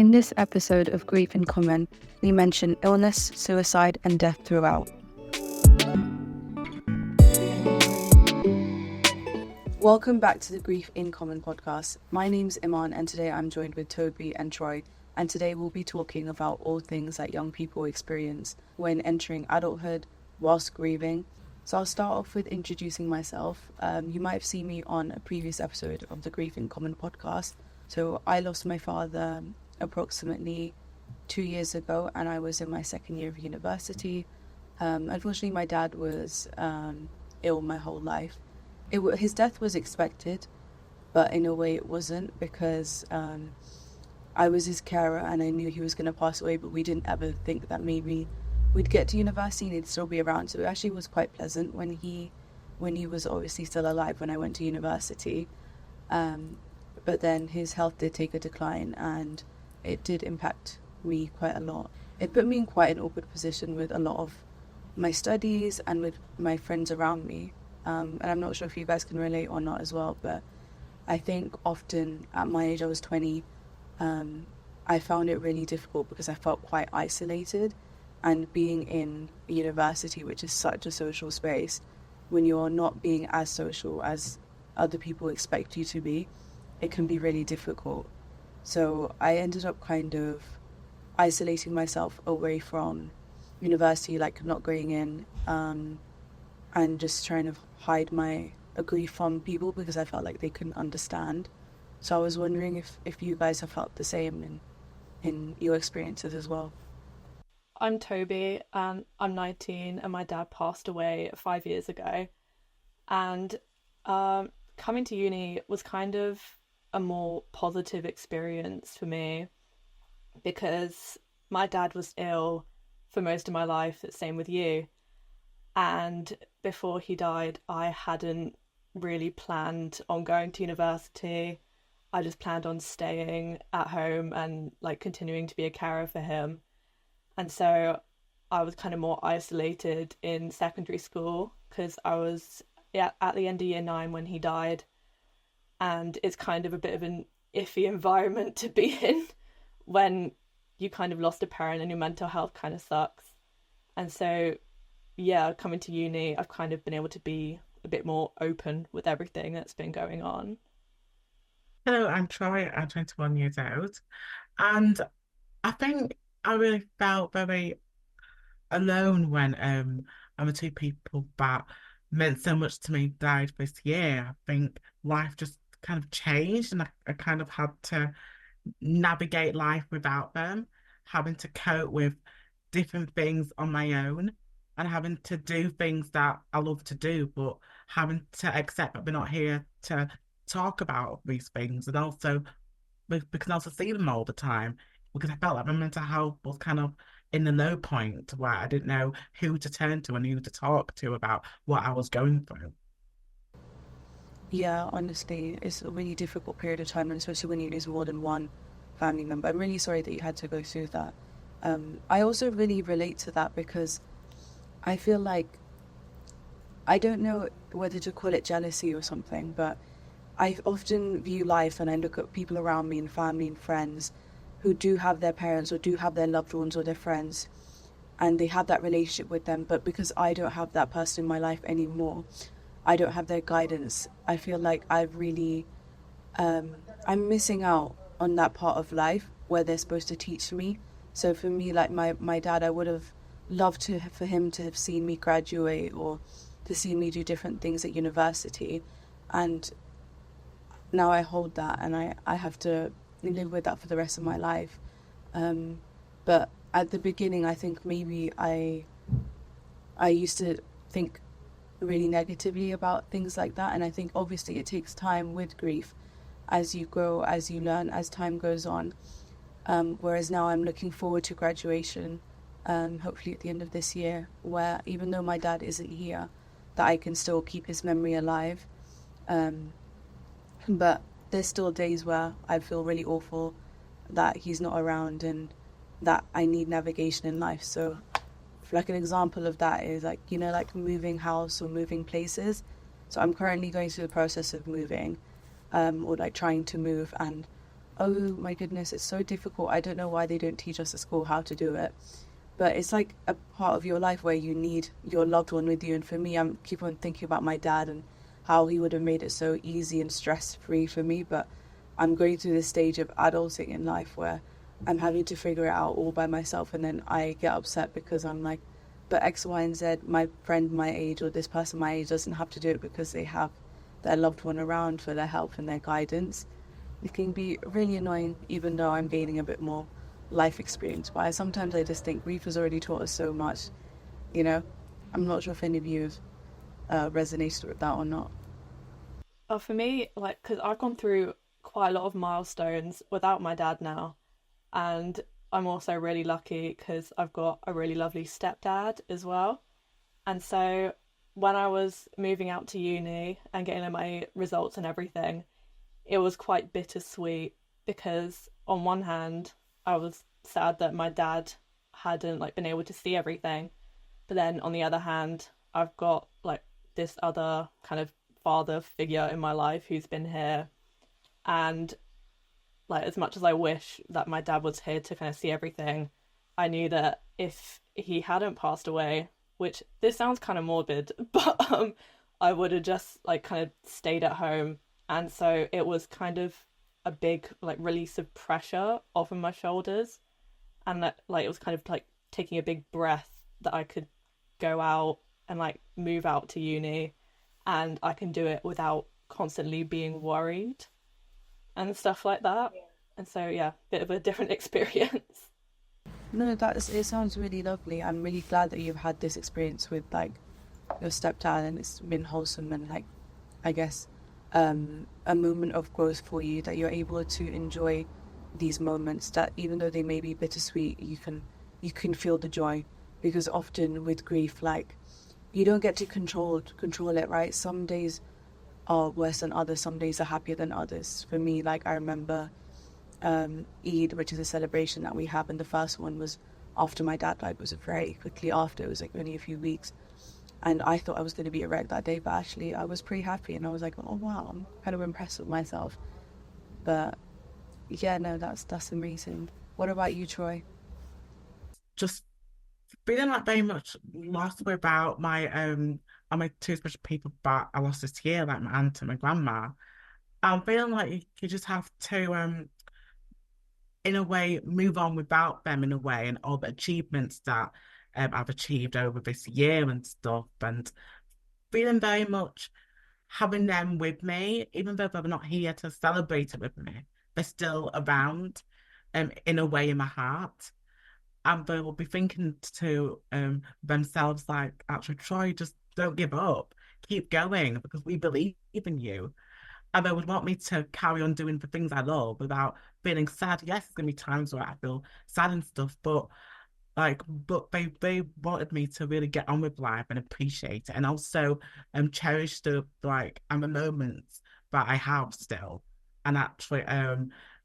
In this episode of Grief in Common, we mention illness, suicide, and death throughout. Welcome back to the Grief in Common podcast. My name's Iman, and today I'm joined with Toby and Troy, and today we'll be talking about all things that young people experience when entering adulthood whilst grieving. So I'll start off with introducing myself. You might have seen me on a previous episode of the Grief in Common podcast. So I lost my father approximately 2 years ago, and I was in my second year of university. Unfortunately, my dad was ill my whole life. His death was expected, but in a way it wasn't, because I was his carer and I knew he was going to pass away, but we didn't ever think that maybe we'd get to university and he'd still be around. So it actually was quite pleasant when he was obviously still alive when I went to university. But then his health did take a decline, and it did impact me quite a lot. It put me in quite an awkward position with a lot of my studies and with my friends around me. And I'm not sure if you guys can relate or not as well, but I think often at my age, I was 20, I found it really difficult because I felt quite isolated. And being in university, which is such a social space, when you're not being as social as other people expect you to be, it can be really difficult. So I ended up kind of isolating myself away from university, like not going in, and just trying to hide my grief from people because I felt like they couldn't understand. So I was wondering if you guys have felt the same in your experiences as well. I'm Toby, and I'm 19, and my dad passed away 5 years ago. And coming to uni was kind of a more positive experience for me because my dad was ill for most of my life, the same with you. And before he died, I hadn't really planned on going to university. I just planned on staying at home and like continuing to be a carer for him. And so I was kind of more isolated in secondary school because I was at the end of year 9 when he died. And it's kind of a bit of an iffy environment to be in when you kind of lost a parent and your mental health kind of sucks. And so, yeah, coming to uni, I've kind of been able to be a bit more open with everything that's been going on. Hello, I'm Troy. I'm 21 years old, and I think I really felt very alone when the two people that meant so much to me died this year. I think life just kind of changed, and I kind of had to navigate life without them, having to cope with different things on my own, and having to do things that I love to do, but having to accept that we're not here to talk about these things, and also because I also see them all the time, because I felt like my mental health was kind of in the low point where I didn't know who to turn to and who to talk to about what I was going through. Yeah, honestly, it's a really difficult period of time, and especially when you lose more than one family member. I'm really sorry that you had to go through that. I also really relate to that because I feel like, I don't know whether to call it jealousy or something, but I often view life and I look at people around me and family and friends who do have their parents or do have their loved ones or their friends, and they have that relationship with them, but because I don't have that person in my life anymore, I don't have their guidance, I feel like I'm missing out on that part of life where they're supposed to teach me. So for me, like my dad, I would have loved for him to have seen me graduate or to see me do different things at university, and now I hold that and I have to live with that for the rest of my life. But at the beginning, I think maybe I used to think really negatively about things like that, and I think obviously it takes time with grief as you grow, as you learn, as time goes on. Whereas now I'm looking forward to graduation, hopefully at the end of this year, where even though my dad isn't here, that I can still keep his memory alive. But there's still days where I feel really awful that he's not around and that I need navigation in life. So like an example of that is like, like moving house or moving places. So I'm currently going through the process of moving, or like trying to move, and oh my goodness, it's so difficult. I don't know why they don't teach us at school how to do it. But it's like a part of your life where you need your loved one with you. And for me, I'm keep on thinking about my dad and how he would have made it so easy and stress-free for me. But I'm going through this stage of adulting in life where I'm having to figure it out all by myself. And then I get upset because I'm like, but X, Y, and Z, my friend my age or this person my age doesn't have to do it because they have their loved one around for their help and their guidance. It can be really annoying, even though I'm gaining a bit more life experience. But sometimes I just think grief has already taught us so much, you know? I'm not sure if any of you have resonated with that or not. For me, like, because I've gone through quite a lot of milestones without my dad now, and I'm also really lucky because I've got a really lovely stepdad as well. And so when I was moving out to uni and getting my results and everything, it was quite bittersweet because on one hand, I was sad that my dad hadn't like been able to see everything, but then on the other hand, I've got like this other kind of father figure in my life who's been here, and like as much as I wish that my dad was here to kind of see everything, I knew that if he hadn't passed away, which this sounds kind of morbid, but I would have just like kind of stayed at home. And so it was kind of a big like release of pressure off of my shoulders, and that like it was kind of like taking a big breath that I could go out and like move out to uni, and I can do it without constantly being worried and stuff like that. And so yeah, bit of a different experience. No, it sounds really lovely. I'm really glad that you've had this experience with like your stepdad and it's been wholesome and like, I guess, a moment of growth for you, that you're able to enjoy these moments that even though they may be bittersweet, you can feel the joy. Because often with grief, like, you don't get to control it, right? Some days are worse than others, some days are happier than others. For me, like, I remember Eid, which is a celebration that we have, and the first one was after my dad died. It was very quickly after, it was like only a few weeks, and I thought I was going to be a wreck that day, but actually I was pretty happy, and I was like, oh wow, I'm kind of impressed with myself. But yeah, no, that's amazing. What about you, Troy? Just feeling like very much lost without my and my two special people that I lost this year, like my aunt and my grandma. I'm feeling like you just have to in a way move on without them in a way, and all the achievements that I've achieved over this year and stuff, and feeling very much having them with me, even though they're not here to celebrate it with me, they're still around in a way in my heart. And they will be thinking to themselves like, actually, Troy, just don't give up. Keep going because we believe in you. And they would want me to carry on doing the things I love without feeling sad. Yes, there's gonna be times where I feel sad and stuff, but they wanted me to really get on with life and appreciate it, and also cherish the like and the moments that I have still, and actually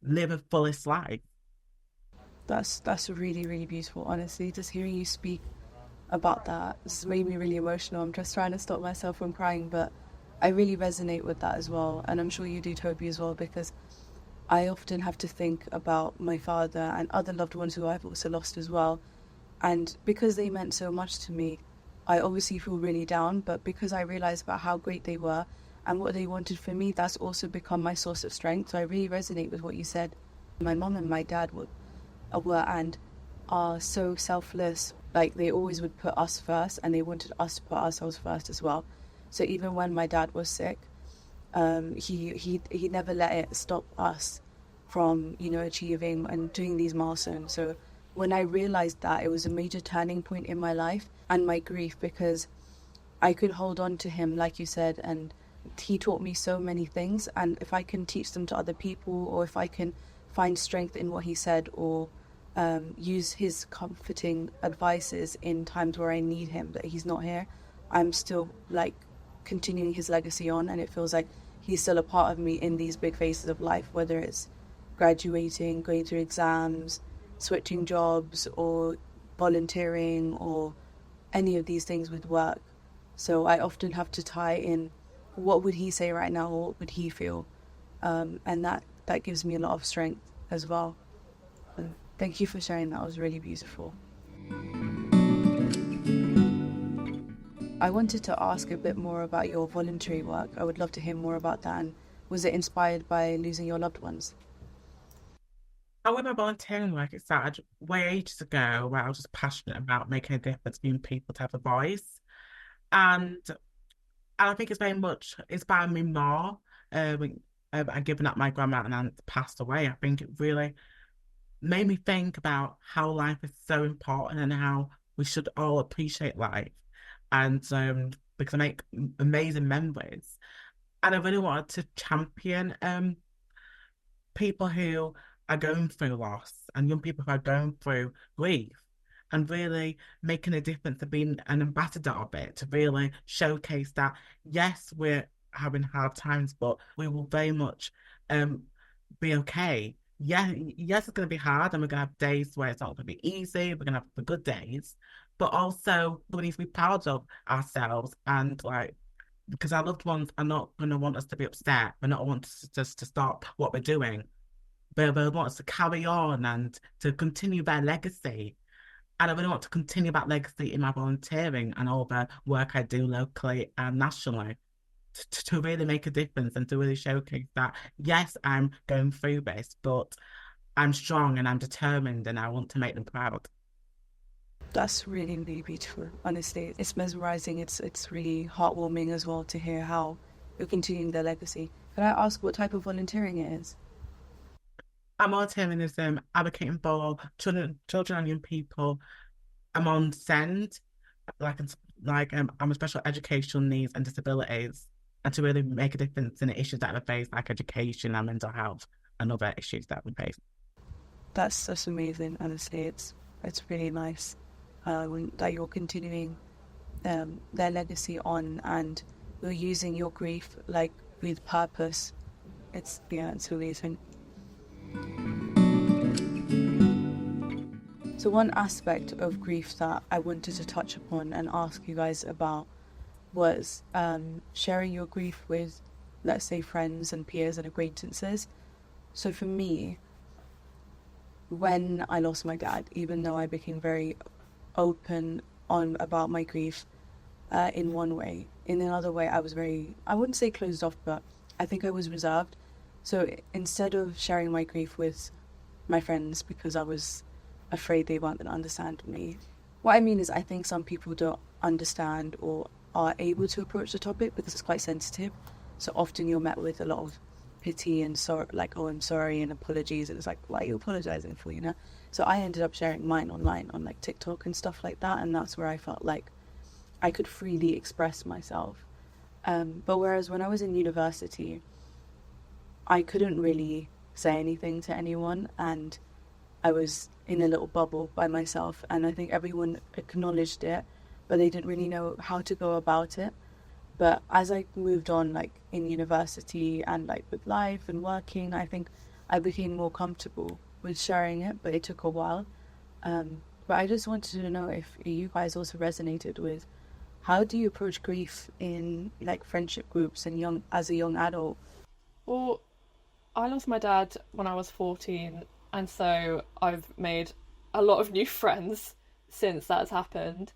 live a fullest life. That's really, really beautiful, honestly. Just hearing you speak about that has made me really emotional. I'm just trying to stop myself from crying, but I really resonate with that as well. And I'm sure you do, Toby, as well, because I often have to think about my father and other loved ones who I've also lost as well. And because they meant so much to me, I obviously feel really down, but because I realize about how great they were and what they wanted for me, that's also become my source of strength. So I really resonate with what you said. My mom and my dad were and are so selfless. Like, they always would put us first, and they wanted us to put ourselves first as well. So even when my dad was sick, he never let it stop us from, achieving and doing these milestones. So when I realized that, it was a major turning point in my life and my grief, because I could hold on to him, like you said, and he taught me so many things. And if I can teach them to other people, or if I can find strength in what he said, or use his comforting advices in times where I need him, that he's not here, I'm still like continuing his legacy on, and it feels like he's still a part of me in these big phases of life, whether it's graduating, going through exams, switching jobs, or volunteering, or any of these things with work. So I often have to tie in, what would he say right now, or what would he feel, and that that gives me a lot of strength as well. And thank you for sharing that. It was really beautiful. I wanted to ask a bit more about your voluntary work. I would love to hear more about that. And was it inspired by losing your loved ones? With my volunteering work, it started way ages ago where I was just passionate about making a difference, being people to have a voice. And I think it's very much inspired me more. And given that my grandma and aunt passed away, I think it really made me think about how life is so important and how we should all appreciate life. And because I make amazing memories, and I really wanted to champion people who are going through loss and young people who are going through grief and really making a difference and being an ambassador of it to really showcase that, yes, we're having hard times, but we will very much be okay. Yeah, yes, it's going to be hard and we're going to have days where it's not going to be easy. We're going to have the good days, but also we need to be proud of ourselves and like, because our loved ones are not going to want us to be upset. They're not want us just to stop what we're doing. They want us to carry on and to continue their legacy. And I really want to continue that legacy in my volunteering and all the work I do locally and nationally to really make a difference and to really showcase that, yes, I'm going through this, but I'm strong and I'm determined and I want to make them proud. That's really, really beautiful. Honestly, it's mesmerizing. It's really heartwarming as well to hear how you're continuing their legacy. Can I ask what type of volunteering it is? I'm volunteering is advocating for children and young people. I'm on SEND, like I'm a special educational needs and disabilities, and to really make a difference in the issues that we face, like education and mental health, and other issues that we face. That's amazing. Honestly, it's really nice that you're continuing their legacy on and you're using your grief like with purpose. It's amazing. So one aspect of grief that I wanted to touch upon and ask you guys about was sharing your grief with, let's say, friends and peers and acquaintances. So for me, when I lost my dad, even though I became very open on about my grief in one way, in another way I was very, I wouldn't say closed off, but I think I was reserved. So instead of sharing my grief with my friends because I was afraid they weren't going to understand me, what I mean is I think some people don't understand or are able to approach the topic because it's quite sensitive. So often you're met with a lot of pity and sorrow, like, oh, I'm sorry, and apologies. And it's like, what are you apologizing for, you know? So I ended up sharing mine online on like TikTok and stuff like that. And that's where I felt like I could freely express myself. But whereas when I was in university, I couldn't really say anything to anyone. And I was in a little bubble by myself. And I think everyone acknowledged it, but they didn't really know how to go about it. But as I moved on, like in university and like with life and working, I think I became more comfortable with sharing it, but it took a while. But I just wanted to know if you guys also resonated with how do you approach grief in like friendship groups and as a young adult? Well, I lost my dad when I was 14, and so I've made a lot of new friends since that's happened.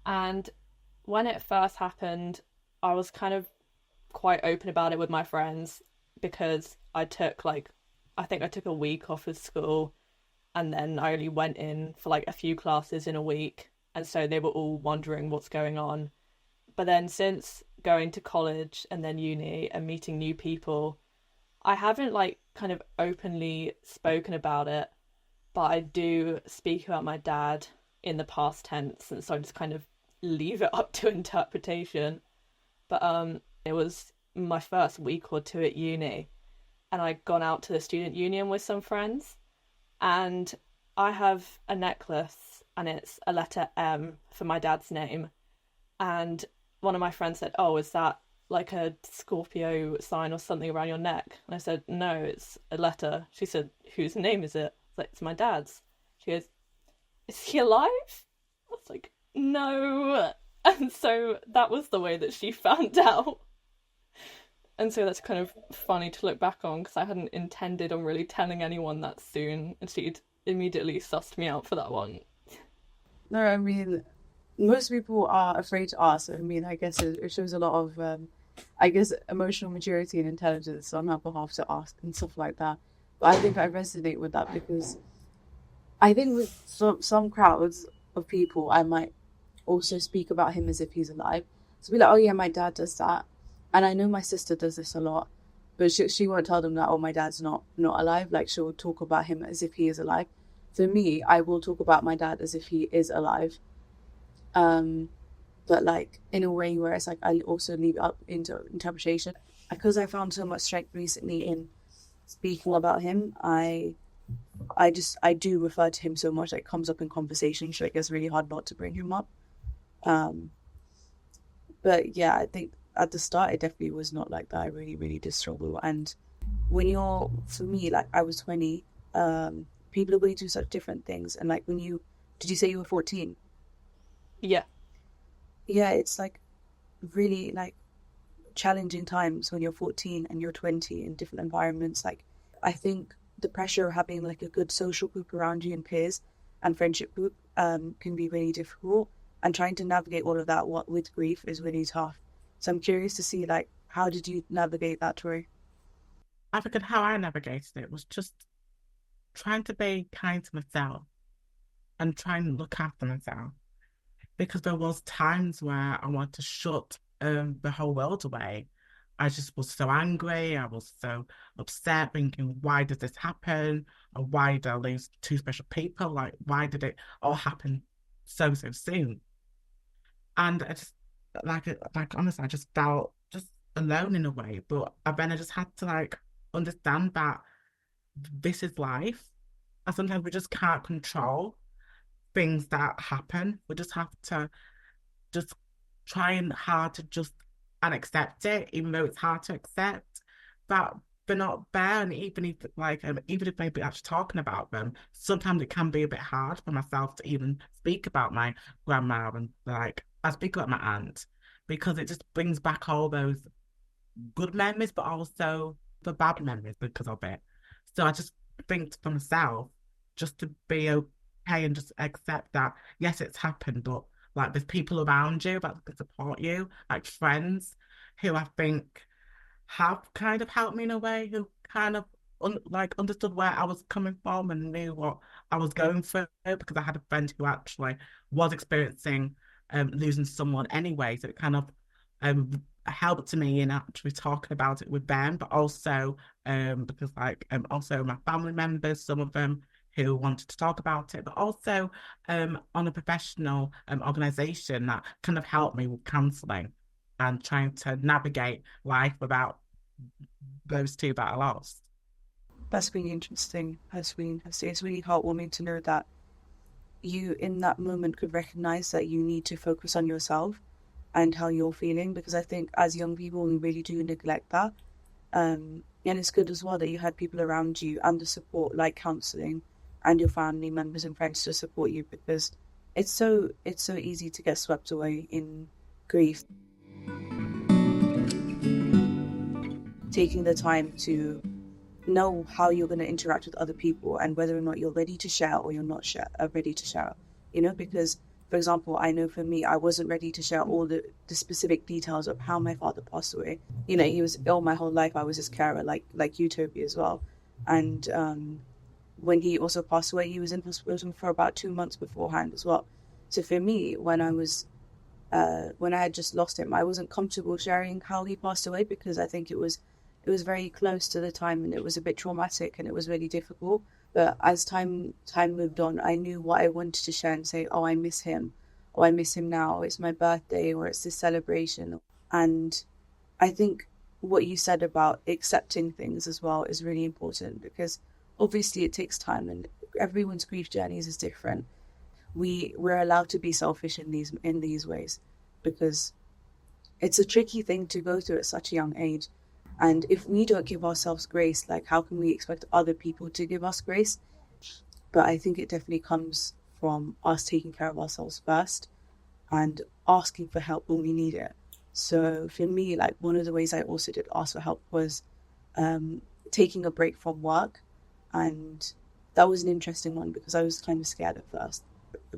And when it first happened, I was kind of quite open about it with my friends because I think I took a week off of school and then I only went in for like a few classes in a week. And so they were all wondering what's going on. But then since going to college and then uni and meeting new people, I haven't like kind of openly spoken about it, but I do speak about my dad in the past tense. And so I just kind of leave it up to interpretation. But it was my first week or two at uni, and I'd gone out to the student union with some friends, and I have a necklace, and it's a letter M for my dad's name, and one of my friends said, "Oh, is that like a Scorpio sign or something around your neck?" And I said, "No, it's a letter." She said, "Whose name is it?" I was like, "It's my dad's." She goes, "Is he alive?" I was like, "No." And so that was the way that she found out. And so that's kind of funny to look back on because I hadn't intended on really telling anyone that soon, and she'd immediately sussed me out for that one. No, I mean, most people are afraid to ask. I mean, I guess it shows a lot of, I guess, emotional maturity and intelligence on our behalf to ask and stuff like that. But I think I resonate with that because I think with some crowds of people, I might also speak about him as if he's alive. So be like, oh yeah, my dad does that, and I know my sister does this a lot, but she won't tell them that. Oh, my dad's not alive. Like she'll talk about him as if he is alive. For me, I will talk about my dad as if he is alive, but like in a way where it's like I also leave it up into interpretation. Because I found so much strength recently in speaking about him, I do refer to him so much that it comes up in conversation, so it gets really hard not to bring him up. Um, but yeah, I think at the start it definitely was not like that. I really, really did struggle. And when you're, for me, like I was 20, people are going through such different things. And like did you say you were 14? Yeah. Yeah, it's like really like challenging times when you're 14 and you're 20 in different environments. Like I think the pressure of having like a good social group around you and peers and friendship group can be really difficult, and trying to navigate all of that with grief is really tough. So I'm curious to see like how did you navigate that, Tori? I think how I navigated it was just trying to be kind to myself and trying to look after myself. Because there was times where I wanted to shut the whole world away. I just was so angry. I was so upset, thinking, why did this happen? Or why did I lose two special people? Like, why did it all happen so soon? And I just like honestly, I just felt just alone in a way. But then I just had to like understand that this is life, and sometimes we just can't control things that happen. We just have to just trying hard to just and accept it, even though it's hard to accept that they're not there. And even if like even if maybe actually talking about them, sometimes it can be a bit hard for myself to even speak about my grandma, and like I speak about my aunt because it just brings back all those good memories, but also the bad memories because of it. So I just think for myself, just to be okay and just accept that, yes, it's happened, but like there's people around you that can support you, like friends who I think have kind of helped me in a way, who kind of like understood where I was coming from and knew what I was going through because I had a friend who actually was experiencing losing someone anyway. So it kind of helped me in actually talking about it with them, but also because like also my family members, some of them who wanted to talk about it, but also on a professional organization that kind of helped me with counselling and trying to navigate life without those two that I lost. That's really interesting. That's really interesting. It's really heartwarming to know that you in that moment could recognize that you need to focus on yourself and how you're feeling, because I think as young people we really do neglect that. And it's good as well that you had people around you and the support like counselling and your family members and friends to support you, because it's so easy to get swept away in grief. Taking the time to know how you're going to interact with other people and whether or not you're ready to share or you're not ready to share, because for example, I know for me I wasn't ready to share all the specific details of how my father passed away. He was ill my whole life. I was his carer, like you, Toby, as well. And when he also passed away, he was in hospital for about 2 months beforehand as well. So for me, when I had just lost him, I wasn't comfortable sharing how he passed away, because I think it was very close to the time and it was a bit traumatic and it was really difficult. But as time moved on, I knew what I wanted to share and say, oh, I miss him. Oh, I miss him now. It's my birthday, or it's this celebration. And I think what you said about accepting things as well is really important, because obviously it takes time and everyone's grief journeys is different. We're allowed to be selfish in these ways, because it's a tricky thing to go through at such a young age. And if we don't give ourselves grace, like how can we expect other people to give us grace? But I think it definitely comes from us taking care of ourselves first and asking for help when we need it. So for me, like one of the ways I also did ask for help was taking a break from work. And that was an interesting one because I was kind of scared at first.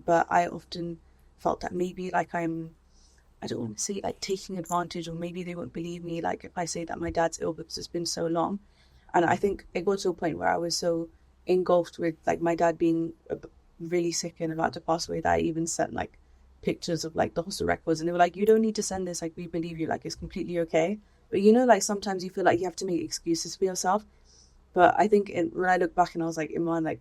But I often felt that maybe like I don't want to say like taking advantage, or maybe they won't believe me like if I say that my dad's ill because it's been so long. And I think it got to a point where I was so engulfed with like my dad being really sick and about to pass away that I even sent like pictures of like the hospital records, and they were like, you don't need to send this, like we believe you, like it's completely okay. But you know, like sometimes you feel like you have to make excuses for yourself. But I think when I look back and I was like, Iman, like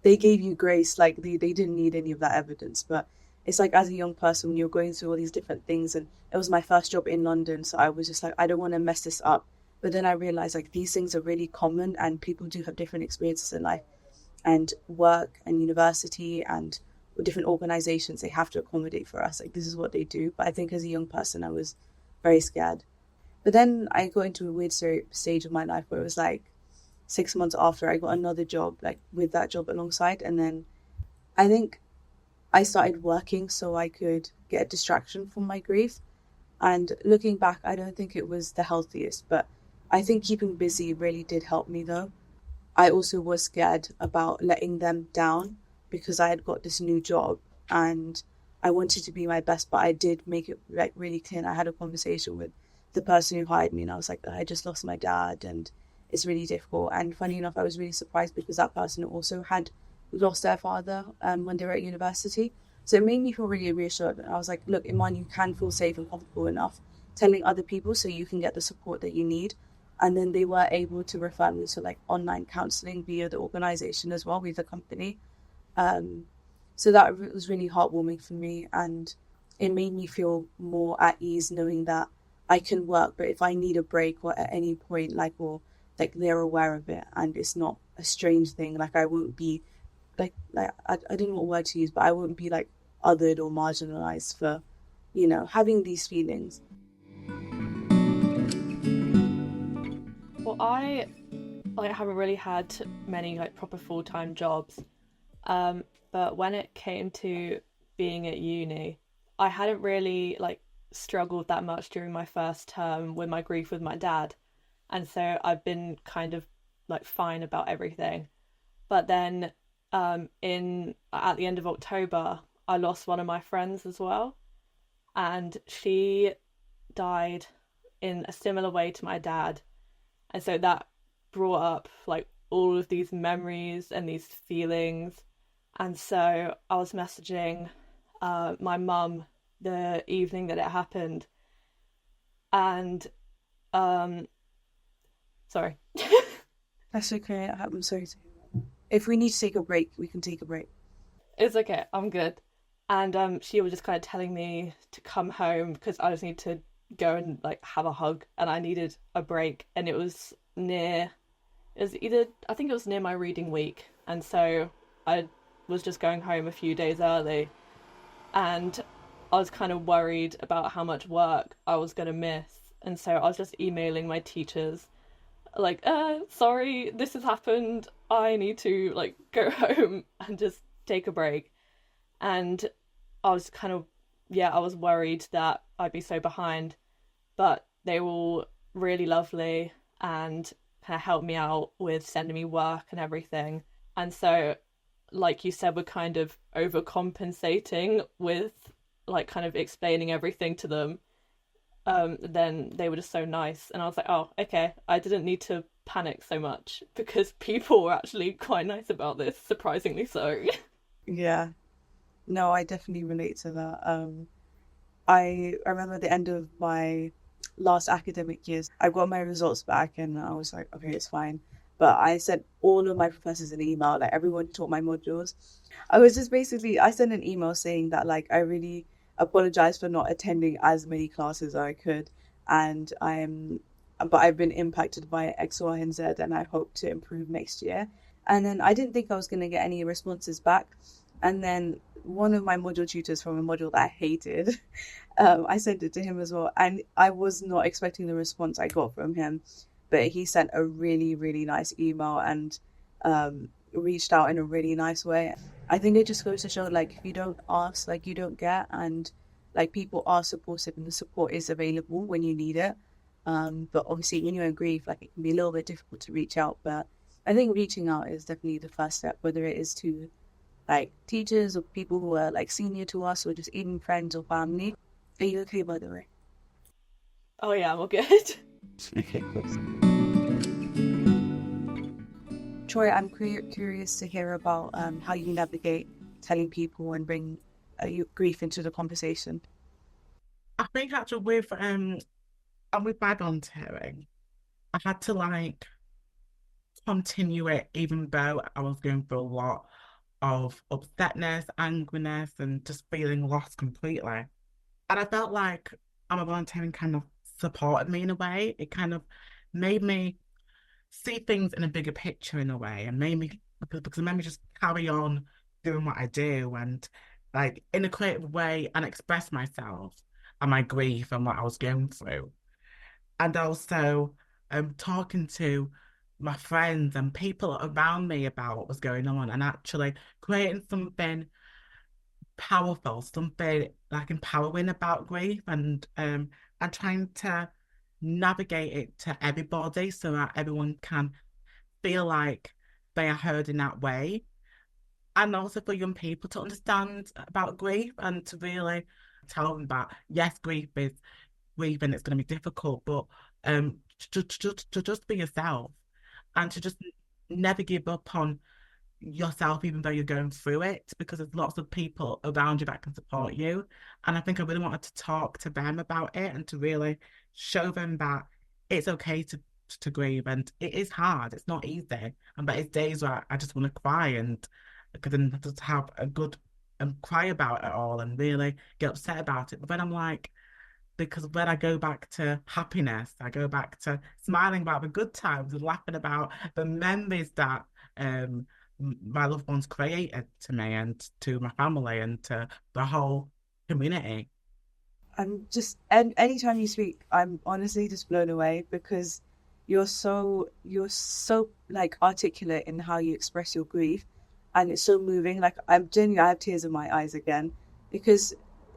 they gave you grace, like they didn't need any of that evidence. But it's like as a young person when you're going through all these different things, and it was my first job in London, so I was just like, I don't want to mess this up. But then I realized like these things are really common and people do have different experiences in life, and work and university and different organizations, they have to accommodate for us. Like this is what they do. But I think as a young person, I was very scared. But then I got into a weird stage of my life where it was like 6 months after I got another job, like with that job alongside. And then I think I started working so I could get a distraction from my grief. And looking back, I don't think it was the healthiest, but I think keeping busy really did help me though. I also was scared about letting them down because I had got this new job and I wanted to be my best, but I did make it like really clear. And I had a conversation with the person who hired me and I was like, I just lost my dad and it's really difficult. And funny enough, I was really surprised because that person also had lost their father when they were at university. So it made me feel really reassured. And I was like, look, Iman, you can feel safe and comfortable enough telling other people so you can get the support that you need. And then they were able to refer me to like online counselling via the organisation as well, with the company. So that was really heartwarming for me, and it made me feel more at ease knowing that I can work, but if I need a break or at any point, like, or like they're aware of it and it's not a strange thing. Like I won't be like I don't know what word to use, but I won't be like othered or marginalized for, having these feelings. Well, I haven't really had many like proper full-time jobs. But when it came to being at uni, I hadn't really like struggled that much during my first term with my grief with my dad. And so I've been kind of like fine about everything. But then in at the end of October, I lost one of my friends as well. And she died in a similar way to my dad. And so that brought up like all of these memories and these feelings. And so I was messaging my mum the evening that it happened. And sorry. That's okay. I'm sorry. If we need to take a break, we can take a break. It's okay. I'm good. And she was just kind of telling me to come home because I just need to go and like have a hug, and I needed a break. And it was near I think it was near my reading week, and so I was just going home a few days early, and I was kind of worried about how much work I was going to miss, and so I was just emailing my teachers like, sorry, this has happened, I need to like go home and just take a break. And I was kind of, yeah, I was worried that I'd be so behind, but they were all really lovely and kind of helped me out with sending me work and everything. And so, like you said, we're kind of overcompensating with like kind of explaining everything to them. Then they were just so nice. And I was like, oh, okay, I didn't need to panic so much because people were actually quite nice about this, surprisingly so. Yeah. No, I definitely relate to that. I remember at the end of my last academic years, I got my results back and I was like, okay, it's fine. But I sent all of my professors an email, like everyone who taught my modules. I sent an email saying that like I really apologize for not attending as many classes as I could, and but I've been impacted by X, Y, and Z, and I hope to improve next year. And then I didn't think I was going to get any responses back. And then one of my module tutors from a module that I hated, I sent it to him as well. And I was not expecting the response I got from him, but he sent a really, really nice email and reached out in a really nice way. I think it just goes to show, like, if you don't ask, like, you don't get. And like people are supportive and the support is available when you need it. But obviously when you're in grief, like it can be a little bit difficult to reach out. But I think reaching out is definitely the first step, whether it is to like teachers or people who are like senior to us or just even friends or family. Are you okay, by the way? Oh yeah, I'm all good. Troy, I'm curious to hear about how you navigate telling people and bring your grief into the conversation. I think actually with my volunteering, I had to like continue it even though I was going through a lot of upsetness, angriness, and just feeling lost completely. And I felt like my volunteering kind of supported me in a way. It kind of made me see things in a bigger picture in a way and made me because it made me just carry on doing what I do and like in a creative way and express myself and my grief and what I was going through. And also talking to my friends and people around me about what was going on and actually creating something powerful, something like empowering about grief and trying to navigate it to everybody so that everyone can feel like they are heard in that way. And also for young people to understand about grief and to really tell them that yes, grief and it's going to be difficult, but to just be yourself and to just never give up on yourself, even though you're going through it, because there's lots of people around you that can support you. And I think I really wanted to talk to them about it and to really show them that it's okay to grieve and it is hard, it's not easy. And that it's days where I just want to cry and because then just have a good and cry about it all and really get upset about it. But then I'm like, because when I go back to happiness, I go back to smiling about the good times and laughing about the memories that my loved ones created to me and to my family and to the whole community. I'm just, and anytime you speak, I'm honestly just blown away because you're so like articulate in how you express your grief, and it's so moving. Like I'm genuinely, I have tears in my eyes again because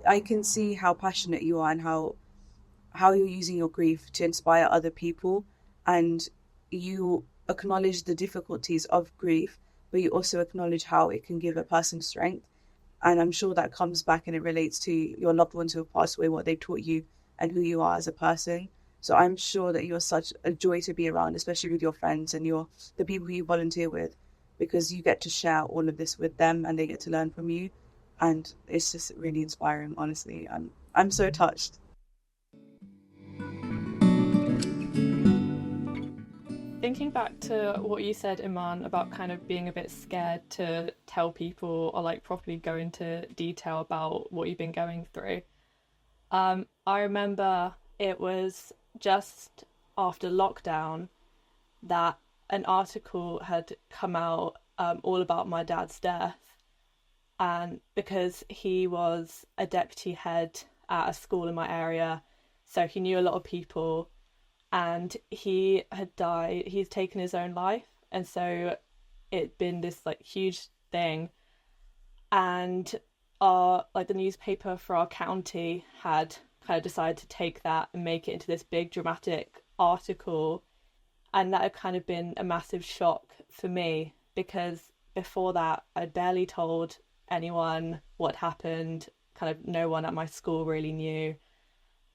I can see how passionate you are and how you're using your grief to inspire other people, and you acknowledge the difficulties of grief, but you also acknowledge how it can give a person strength. And I'm sure that comes back and it relates to your loved ones who have passed away, what they've taught you, and who you are as a person. So I'm sure that you're such a joy to be around, especially with your friends and the people who you volunteer with, because you get to share all of this with them and they get to learn from you. And it's just really inspiring, honestly. I'm so touched. Thinking back to what you said, Iman, about kind of being a bit scared to tell people or like properly go into detail about what you've been going through. I remember it was just after lockdown that an article had come out all about my dad's death. And because he was a deputy head at a school in my area, so he knew a lot of people and he had died, he's taken his own life. And so it'd been this like huge thing. And our like the newspaper for our county had kind of decided to take that and make it into this big dramatic article. And that had kind of been a massive shock for me because before that I'd barely told anyone what happened. Kind of no one at my school really knew.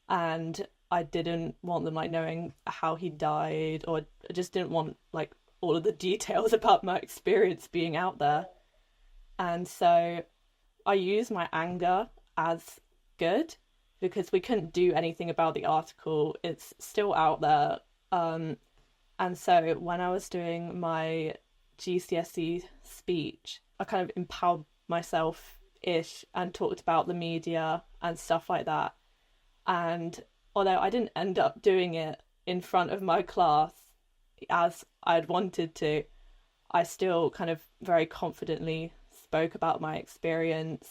And I didn't want them like knowing how he died, or I just didn't want like all of the details about my experience being out there. And so I used my anger as good because we couldn't do anything about the article. It's still out there. And so when I was doing my GCSE speech, I kind of empowered myself ish and talked about the media and stuff like that. And although I didn't end up doing it in front of my class as I'd wanted to, I still kind of very confidently spoke about my experience.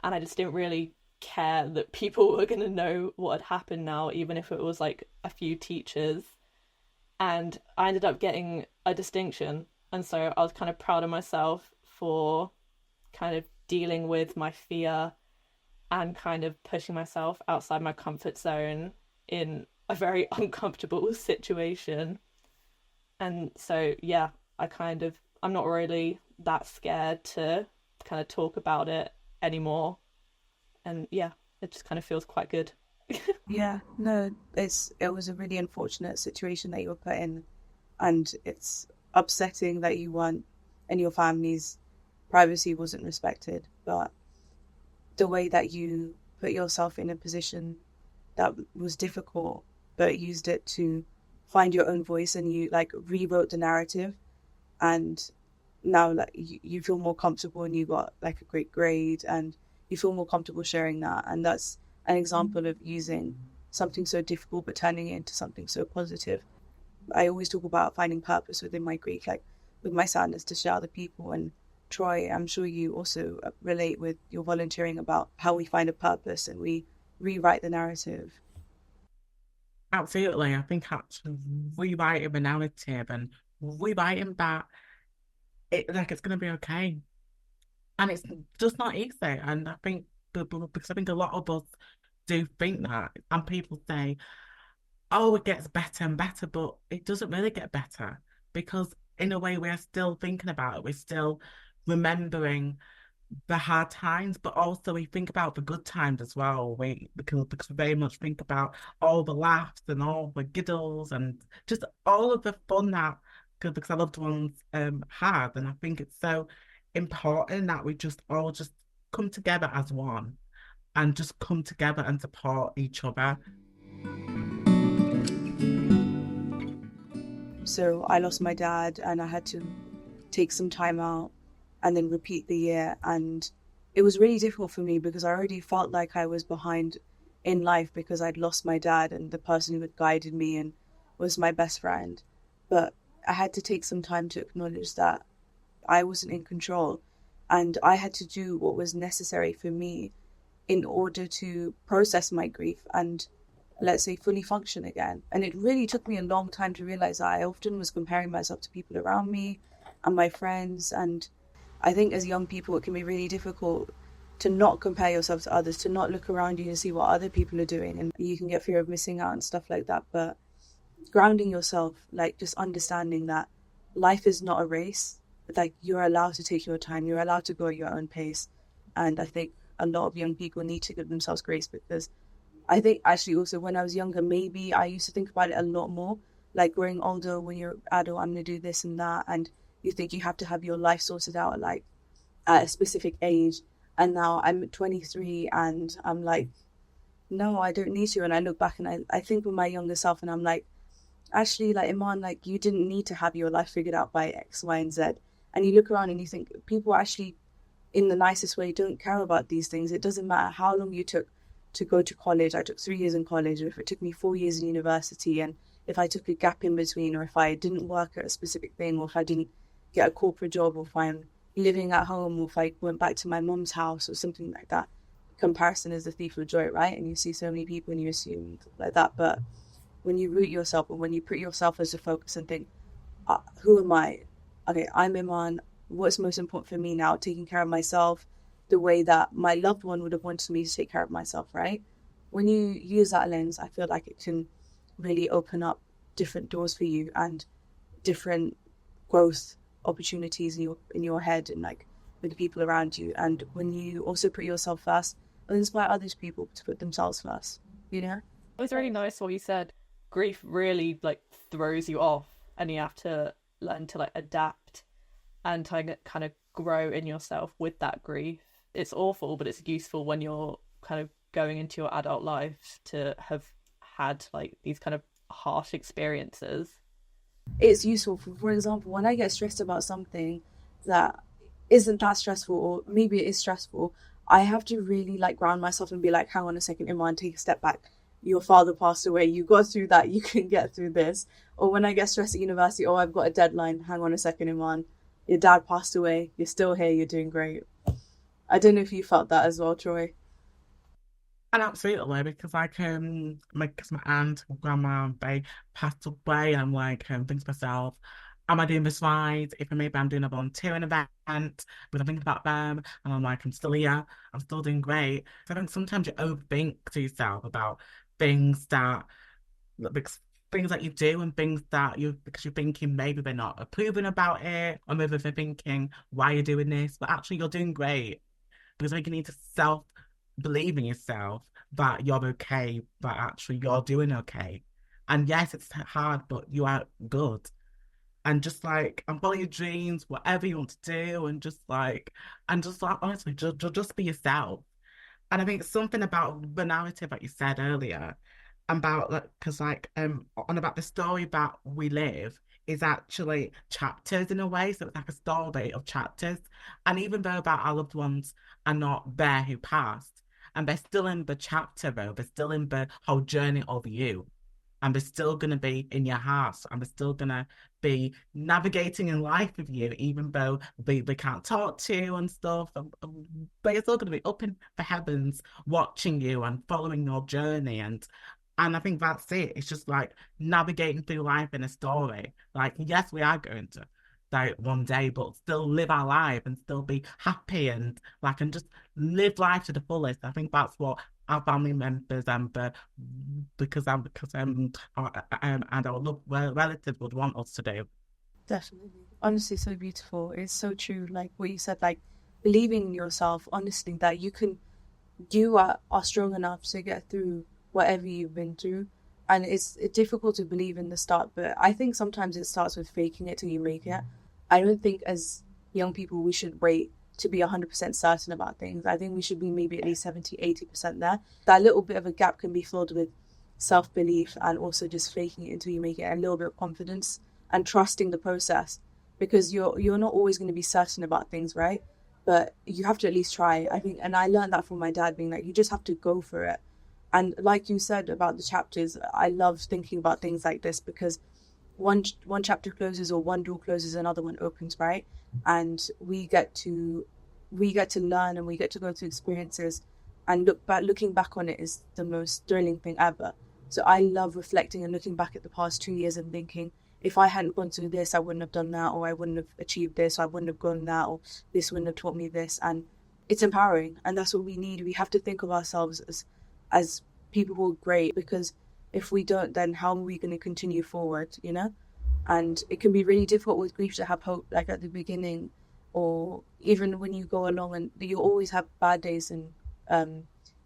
And I just didn't really care that people were going to know what had happened now, even if it was like a few teachers. And I ended up getting a distinction. And so I was kind of proud of myself for kind of dealing with my fear and kind of pushing myself outside my comfort zone in a very uncomfortable situation. And so, yeah, I'm not really that scared to kind of talk about it anymore. And yeah, it just kind of feels quite good. Yeah, no, it was a really unfortunate situation that you were put in, and it's upsetting that you weren't and your family's privacy wasn't respected. But the way that you put yourself in a position that was difficult, but used it to find your own voice, and you like rewrote the narrative, and now like you feel more comfortable, and you got like a great grade, and you feel more comfortable sharing that, and that's an example of using something so difficult but turning it into something so positive. I always talk about finding purpose within my grief, like with my sadness, to share other people. And Troy, I'm sure you also relate with your volunteering about how we find a purpose and we rewrite the narrative. Absolutely. I think actually rewriting the narrative and rewriting that it's gonna be okay. And it's just not easy. And I think because I think a lot of us do think that, and people say, "Oh, it gets better and better," but it doesn't really get better because in a way we're still thinking about it. We're still remembering the hard times, but also we think about the good times as well. Because we very much think about all the laughs and all the giggles and just all of the fun that because our loved ones had. And I think it's so important that we just all just come together as one and just come together and support each other. So I lost my dad, and I had to take some time out and then repeat the year. And it was really difficult for me because I already felt like I was behind in life because I'd lost my dad and the person who had guided me and was my best friend. But I had to take some time to acknowledge that I wasn't in control, and I had to do what was necessary for me in order to process my grief and, let's say, fully function again. And it really took me a long time to realize that I often was comparing myself to people around me and my friends. And I think as young people, it can be really difficult to not compare yourself to others, to not look around you and see what other people are doing. And you can get fear of missing out and stuff like that. But grounding yourself, like just understanding that life is not a race, like you're allowed to take your time, you're allowed to go at your own pace. And I think a lot of young people need to give themselves grace, because I think actually also when I was younger, maybe I used to think about it a lot more. Like growing older, when you're adult, I'm going to do this and that. And you think you have to have your life sorted out like at a specific age. And now I'm 23 and I'm like, no, I don't need to. And I look back and I think with my younger self and I'm like, actually, like Iman, like you didn't need to have your life figured out by X, Y, and Z. And you look around and you think people actually, in the nicest way, don't care about these things. It doesn't matter how long you took to go to college. I took 3 years in college, or if it took me 4 years in university, and if I took a gap in between, or if I didn't work at a specific thing, or if I didn't get a corporate job, or if I'm living at home, or if I went back to my mom's house or something like that. Comparison is the thief of joy, right? And you see so many people and you assume like that. But when you root yourself and when you put yourself as a focus and think, who am I? Okay, I'm Iman. What's most important for me now? Taking care of myself the way that my loved one would have wanted me to take care of myself, right? When you use that lens, I feel like it can really open up different doors for you and different growth opportunities in your head and like with the people around you. And when you also put yourself first, it'll inspire other people to put themselves first, you know? It was really nice what you said. Grief really like throws you off, and you have to learn to like adapt and kind of grow in yourself with that grief. It's awful, but it's useful when you're kind of going into your adult life to have had like these kind of harsh experiences. It's useful. For example, when I get stressed about something that isn't that stressful, or maybe it is stressful, I have to really like ground myself and be like, hang on a second, Iman, take a step back. Your father passed away. You got through that. You can get through this. Or when I get stressed at university, oh, I've got a deadline. Hang on a second, Iman. Your dad passed away. You're still here. You're doing great. I don't know if you felt that as well, Troy. And absolutely, because like because my aunt, grandma, they passed away, and I'm like thinking to myself, am I doing this right? If maybe I'm doing a volunteering event, but I'm thinking about them, and I'm like, I'm still here, I'm still doing great. So I think sometimes you overthink to yourself about things that like, things that you do and things that you because you're thinking maybe they're not approving about it, or maybe they're thinking why are you doing this, but actually you're doing great because I think you need to self believe in yourself that you're okay, that actually you're doing okay. And yes, it's hard, but you are good. And just like, and follow your dreams, whatever you want to do, and just like, honestly, just be yourself. And I think something about the narrative that you said earlier about like because on about the story that we live is actually chapters in a way. So it's like a story of chapters. And even though that our loved ones are not there who passed, and they're still in the chapter though, they're still in the whole journey of you. And they're still gonna be in your heart, and they're still gonna be navigating in life with you, even though they can't talk to you and stuff. But you're still gonna be up in the heavens watching you and following your journey. And I think that's it. It's just like navigating through life in a story. Like, yes, we are going to die one day, but still live our life and still be happy and just live life to the fullest. I think that's what our family members and and our relatives would want us to do. Definitely. Honestly, so beautiful. It's so true. Like what you said, like believing in yourself, honestly, that you are strong enough to get through whatever you've been through. And it's difficult to believe in the start, but I think sometimes it starts with faking it till you make it. I don't think as young people we should wait to be 100% certain about things. I think we should be maybe at least 70, 80% there. That little bit of a gap can be filled with self-belief and also just faking it until you make it, a little bit of confidence and trusting the process, because you're not always going to be certain about things, right? But you have to at least try, I think. And I learned that from my dad, being like, you just have to go for it. And like you said about the chapters, I love thinking about things like this because one chapter closes or one door closes, another one opens, right? And we get to learn and we get to go through experiences, and looking back on it is the most thrilling thing ever. So I love reflecting and looking back at the past 2 years and thinking, if I hadn't gone through this, I wouldn't have done that, or I wouldn't have achieved this, or I wouldn't have gone that, or this wouldn't have taught me this. And it's empowering, and that's what we need. We have to think of ourselves as people who are great, because if we don't, then how are we going to continue forward, you know? And it can be really difficult with grief to have hope, like at the beginning, or even when you go along, and you always have bad days and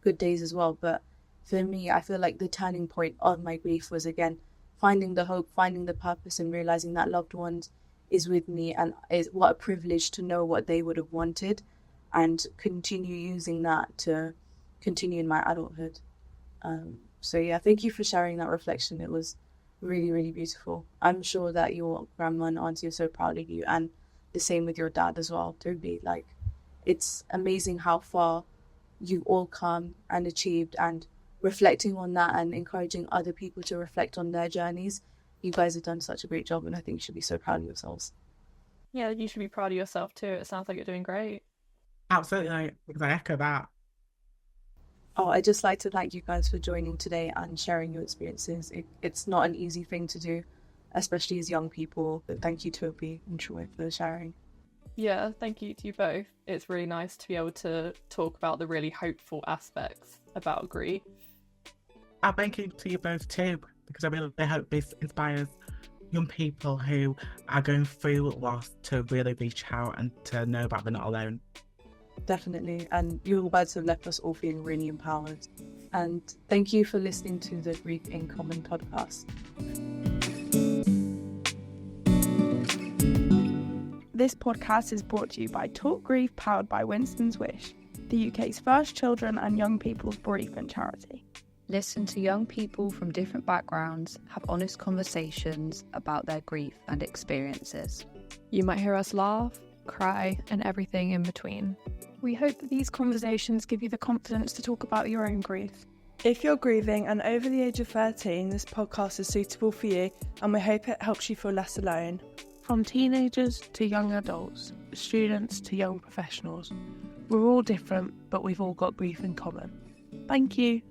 good days as well. But for me, I feel like the turning point of my grief was, again, finding the hope, finding the purpose, and realizing that loved ones is with me, and what a privilege to know what they would have wanted, and continue using that to continue in my adulthood. So yeah, thank you for sharing that reflection. It was really, really beautiful. I'm sure that your grandma and auntie are so proud of you, and the same with your dad as well, Toby. Like, it's amazing how far you've all come and achieved, and reflecting on that and encouraging other people to reflect on their journeys. You guys have done such a great job, and I think you should be so proud of yourselves. Yeah, you should be proud of yourself too. It sounds like you're doing great. Absolutely, because I echo that. Oh, I'd just like to thank you guys for joining today and sharing your experiences. It's not an easy thing to do, especially as young people. But thank you, Toby and Troy, for sharing. Yeah, thank you to you both. It's really nice to be able to talk about the really hopeful aspects about grief. And thank you to you both too, because I really hope this inspires young people who are going through loss to really reach out and to know that they're not alone. Definitely. And your words have left us all feeling really empowered. And thank you for listening to the Grief in Common podcast. This podcast is brought to you by Talk Grief, powered by Winston's Wish, the UK's first children and young people's bereavement charity. Listen to young people from different backgrounds have honest conversations about their grief and experiences. You might hear us laugh, cry, and everything in between. We hope that these conversations give you the confidence to talk about your own grief. If you're grieving and over the age of 13, this podcast is suitable for you, and we hope it helps you feel less alone. From teenagers to young adults, students to young professionals, we're all different, but we've all got grief in common. Thank you.